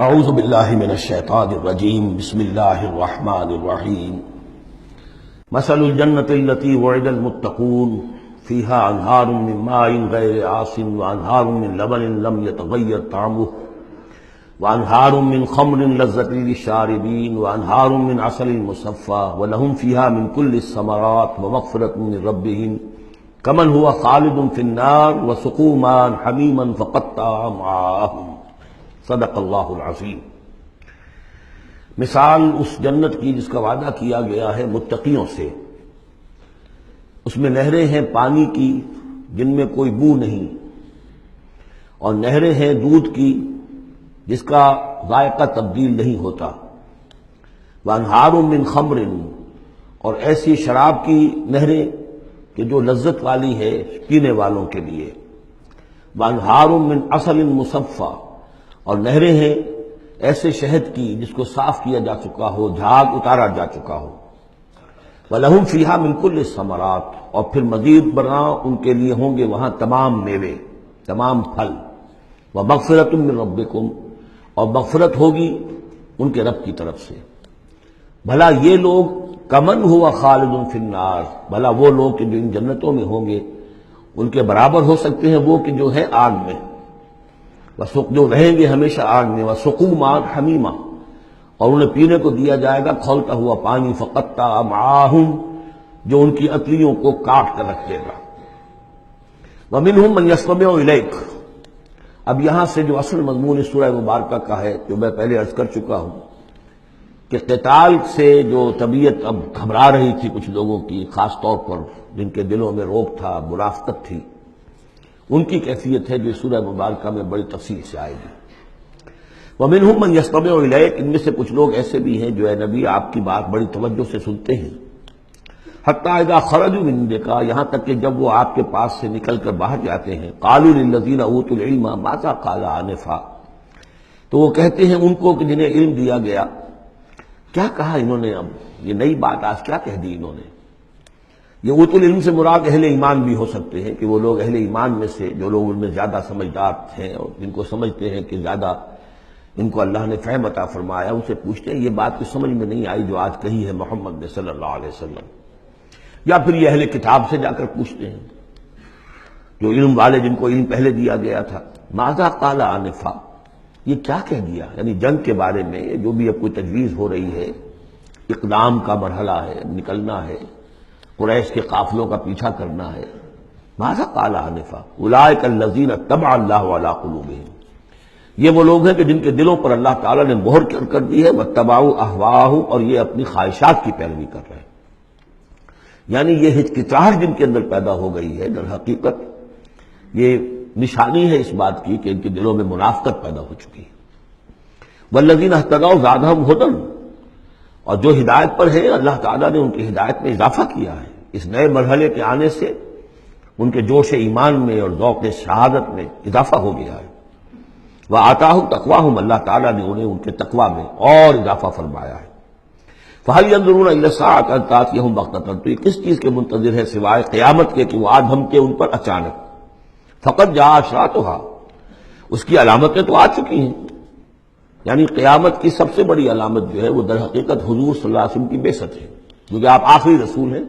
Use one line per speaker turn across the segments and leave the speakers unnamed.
اعوذ باللہ من الشیطان الرجیم بسم اللہ الرحمن الرحیم مثل الجنة التي وعد المتقون فيها انہار من ماء غیر آسن وانہار من لبن لم يتغیر طعمه وانہار من خمر لذة للشاربین وانہار من عسل مصفى ولهم فيها من كل الثمرات ومغفرة من ربهم كمن هو خالد في النار وسقوا ماء حمیما فقطع امعاءهم صدق اللہ العظیم۔ مثال اس جنت کی جس کا وعدہ کیا گیا ہے متقیوں سے، اس میں نہریں ہیں پانی کی جن میں کوئی بو نہیں، اور نہریں ہیں دودھ کی جس کا ذائقہ تبدیل نہیں ہوتا، وانہار من خمر، اور ایسی شراب کی نہریں کہ جو لذت والی ہے پینے والوں کے لیے، وانہار من عسل مصفى، اور نہریں ہیں ایسے شہد کی جس کو صاف کیا جا چکا ہو، جھاگ اتارا جا چکا ہو، وَلَهُمْ فِيهَا مِنْ كُلِّ الثَّمَرَاتِ، اور پھر مزید برآں ان کے لیے ہوں گے وہاں تمام میوے، تمام پھل، وَمَغْفِرَةٌ مِّن رَبِّكُمْ، اور مغفرت ہوگی ان کے رب کی طرف سے۔ بھلا یہ لوگ کمن ہوا خالد فی النار، بھلا وہ لوگ کہ جو ان جنتوں میں ہوں گے ان کے برابر ہو سکتے ہیں وہ کہ جو ہے آگ میں، جو رہیں گے ہمیشہ آگ میں، وَسُقُوا مَاءً حَمِيمًا، اور انہیں پینے کو دیا جائے گا کھولتا ہوا پانی، فَقَطَّعَ أَمْعَاءَهُمْ، جو ان کی اتلیوں کو کاٹ کر رکھ دے گا۔ وَمِنْهُمْ مَنْ يَسْتَمِعُ إِلَيْكَ، اب یہاں سے جو اصل مضمون اس سورہ مبارکہ کا ہے، جو میں پہلے عرض کر چکا ہوں کہ قتال سے جو طبیعت اب گھبرا رہی تھی کچھ لوگوں کی، خاص طور پر جن کے دلوں میں رعب تھا، منافقت تھی، ان کی کیفیت ہے جو سورہ مبارکہ میں بڑی تفصیل سے آئے گی۔ وَمِنْهُمْ مَنْ يَسْتَمِعُ إِلَيْكَ، ان میں سے کچھ لوگ ایسے بھی ہیں جو اے نبی آپ کی بات بڑی توجہ سے سنتے ہیں، حَتَّى إِذَا خَرَجُوا مِنْ عِنْدِكَ، یہاں تک کہ جب وہ آپ کے پاس سے نکل کر باہر جاتے ہیں، قَالُوا لِلَّذِينَ أُوتُوا الْعِلْمَ مَاذَا قَالَ آنِفًا، تو وہ کہتے ہیں ان کو کہ جنہیں علم دیا گیا، کیا کہا انہوں نے، اب یہ نئی بات آج کیا کہہ دی انہوں نے۔ یہ اوت العلم سے مراد اہل ایمان بھی ہو سکتے ہیں کہ وہ لوگ اہل ایمان میں سے جو لوگ ان میں زیادہ سمجھدار ہیں اور جن کو سمجھتے ہیں کہ زیادہ ان کو اللہ نے فہم عطا فرمایا، ان سے پوچھتے ہیں یہ بات تو سمجھ میں نہیں آئی جو آج کہی ہے محمد نے صلی اللہ علیہ وسلم، یا پھر یہ اہل کتاب سے جا کر پوچھتے ہیں جو علم والے جن کو علم پہلے دیا گیا تھا، ماذا قال آنفا، یہ کیا کہہ دیا، یعنی جنگ کے بارے میں جو بھی اب کوئی تجویز ہو رہی ہے، اقدام کا مرحلہ ہے، نکلنا ہے، قریش کے قافلوں کا پیچھا کرنا ہے، ماذا قال آنفا اولئک الذین طبع اللہ علی قلوبہم، یہ وہ لوگ ہیں کہ جن کے دلوں پر اللہ تعالیٰ نے مہر کر دی ہے، واتبعوا اہواءہم، اور یہ اپنی خواہشات کی پیروی کر رہے ہیں، یعنی یہ ہچکچاہٹ جن کے اندر پیدا ہو گئی ہے، در حقیقت یہ نشانی ہے اس بات کی کہ ان کے دلوں میں منافقت پیدا ہو چکی ہے۔ والذین اہتدوا زادہم ھدی، اور جو ہدایت پر ہے اللہ تعالیٰ نے ان کی ہدایت میں اضافہ کیا ہے، اس نئے مرحلے کے آنے سے ان کے جوش ایمان میں اور ذوق شہادت میں اضافہ ہو گیا ہے۔ وَآتَاهُمْ تَقْوَاهُمْ، اللہ تعالیٰ نے انہیں ان کے تقویٰ میں اور اضافہ فرمایا ہے۔ فَهَلْ يَنظُرُونَ إِلَّا السَّاعَةَ أَن تَأْتِيَهُم بَغْتَةً، تو یہ کس چیز کے منتظر ہے سوائے قیامت کے کہ وہ آ دھمکے ان پر اچانک۔ فَقَدْ جَاءَ أَشْرَاطُهَا، اس کی علامتیں تو آ چکی ہیں، یعنی قیامت کی سب سے بڑی علامت جو ہے وہ در حقیقت حضور صلی اللہ علیہ وسلم کی بعثت ہے، کیونکہ آپ آخری رسول ہیں،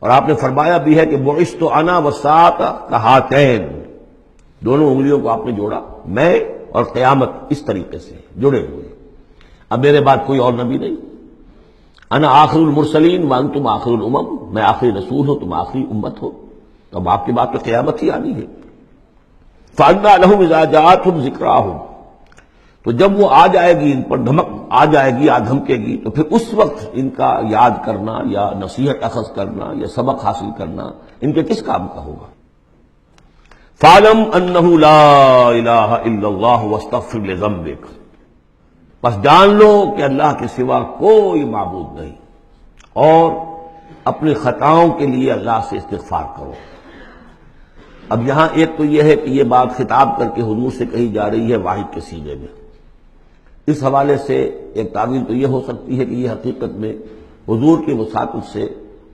اور آپ نے فرمایا بھی ہے کہ بعثت انا والساعۃ کہاتین، دونوں انگلیوں کو آپ نے جوڑا، میں اور قیامت اس طریقے سے جڑے ہوئے، اب میرے بعد کوئی اور نبی نہیں، انا آخر المرسلین وانتم آخر الامم، میں آخری رسول ہوں تم آخری امت ہو، تو اب آپ کی بات تو قیامت ہی آنی ہے۔ فَأَنَّىٰ لَهُمْ إِذَا جَاءَتْهُمْ ذِكْرَاهُمْ، تو جب وہ آ جائے گی ان پر دھمک آ جائے گی، آ دھمکے گی، تو پھر اس وقت ان کا یاد کرنا یا نصیحت اخذ کرنا یا سبق حاصل کرنا ان کے کس کام کا ہوگا۔ فَاعْلَمْ أَنَّهُ لَا إِلَٰهَ إِلَّا اللَّهُ وَاسْتَغْفِرْ لِذَنبِكَ، پس جان لو کہ اللہ کے سوا کوئی معبود نہیں، اور اپنی خطاؤں کے لیے اللہ سے استغفار کرو۔ اب یہاں ایک تو یہ ہے کہ یہ بات خطاب کر کے حضور سے کہی جا رہی ہے واحد کے سیغے میں، اس حوالے سے ایک تعویل تو یہ ہو سکتی ہے کہ یہ حقیقت میں حضور کی وساطت سے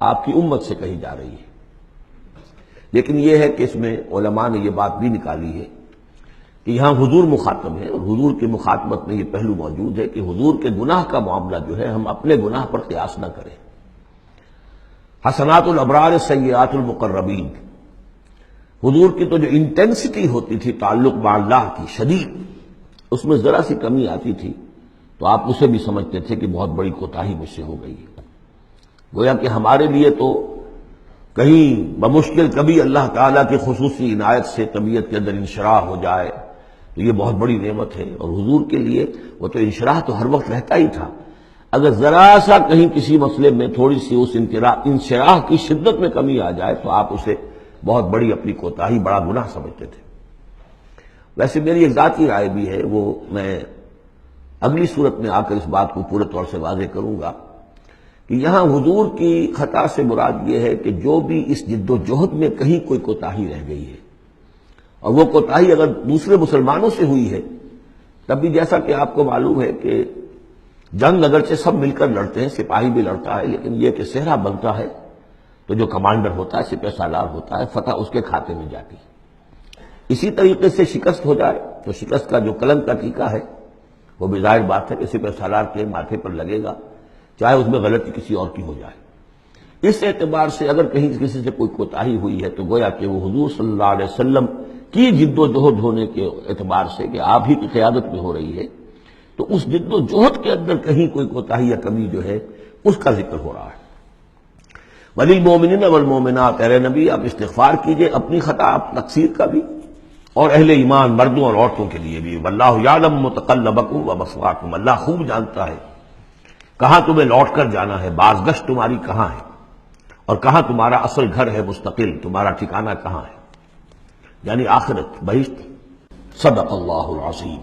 آپ کی امت سے کہی جا رہی ہے، لیکن یہ ہے کہ اس میں علماء نے یہ بات بھی نکالی ہے کہ یہاں حضور مخاطب ہے، اور حضور کی مخاطبت میں یہ پہلو موجود ہے کہ حضور کے گناہ کا معاملہ جو ہے ہم اپنے گناہ پر قیاس نہ کریں۔ حسنات الابرار سیئات المقربین، حضور کی تو جو انٹینسٹی ہوتی تھی تعلق با اللہ کی شدید، اس میں ذرا سی کمی آتی تھی تو آپ اسے بھی سمجھتے تھے کہ بہت بڑی کوتاہی مجھ سے ہو گئی ہے۔ گویا کہ ہمارے لیے تو کہیں بمشکل کبھی اللہ تعالیٰ کی خصوصی عنایت سے طبیعت کے اندر انشراح ہو جائے تو یہ بہت بڑی نعمت ہے، اور حضور کے لیے وہ تو انشراح تو ہر وقت رہتا ہی تھا۔ اگر ذرا سا کہیں کسی مسئلے میں تھوڑی سی اس انشراح کی شدت میں کمی آ جائے تو آپ اسے بہت بڑی اپنی کوتاہی، بڑا گناہ سمجھتے تھے۔ ویسے میری ایک ذاتی رائے بھی ہے، وہ میں اگلی صورت میں آ کر اس بات کو پورے طور سے واضح کروں گا کہ یہاں حضور کی خطا سے مراد یہ ہے کہ جو بھی اس جد و جہد میں کہیں کوئی کوتاہی رہ گئی ہے، اور وہ کوتاہی اگر دوسرے مسلمانوں سے ہوئی ہے، تب بھی جیسا کہ آپ کو معلوم ہے کہ جنگ اگرچہ سب مل کر لڑتے ہیں، سپاہی بھی لڑتا ہے، لیکن یہ کہ صحرا بنتا ہے تو جو کمانڈر ہوتا ہے، سپہ سالار ہوتا ہے، فتح اس کے کھاتے میں جاتی ہے۔ اسی طریقے سے شکست ہو جائے تو شکست کا جو کلنک کا ٹیکا ہے وہ بھی ظاہر بات ہے کہ سپہ سالار کے ماتھے پر لگے گا، چاہے اس میں غلطی کسی اور کی ہو جائے۔ اس اعتبار سے اگر کہیں کسی سے کوئی کوتاہی ہوئی ہے تو گویا کہ وہ حضور صلی اللہ علیہ وسلم کی جد و جہد ہونے کے اعتبار سے کہ آپ ہی کی قیادت میں ہو رہی ہے، تو اس جد و جہد کے اندر کہیں کوئی کوتاہی یا کمی جو ہے اس کا ذکر ہو رہا ہے۔ وَلِلْمُؤْمِنِينَ وَالْمُؤْمِنَاتِ، اے نبی آپ استغفار کیجئے اپنی خطا تقصیر کا بھی، اور اہل ایمان مردوں اور عورتوں کے لیے بھی۔ وَاللَّهُ يَعْلَمُ مُتَقَلَّبَكُمْ وَمَثْوَاكُمْ، اللہ خوب جانتا ہے کہاں تمہیں لوٹ کر جانا ہے، بازگشت تمہاری کہاں ہے، اور کہاں تمہارا اصل گھر ہے مستقل، تمہارا ٹھکانہ کہاں ہے، یعنی آخرت، بہشت۔ صدق اللہ العظیم۔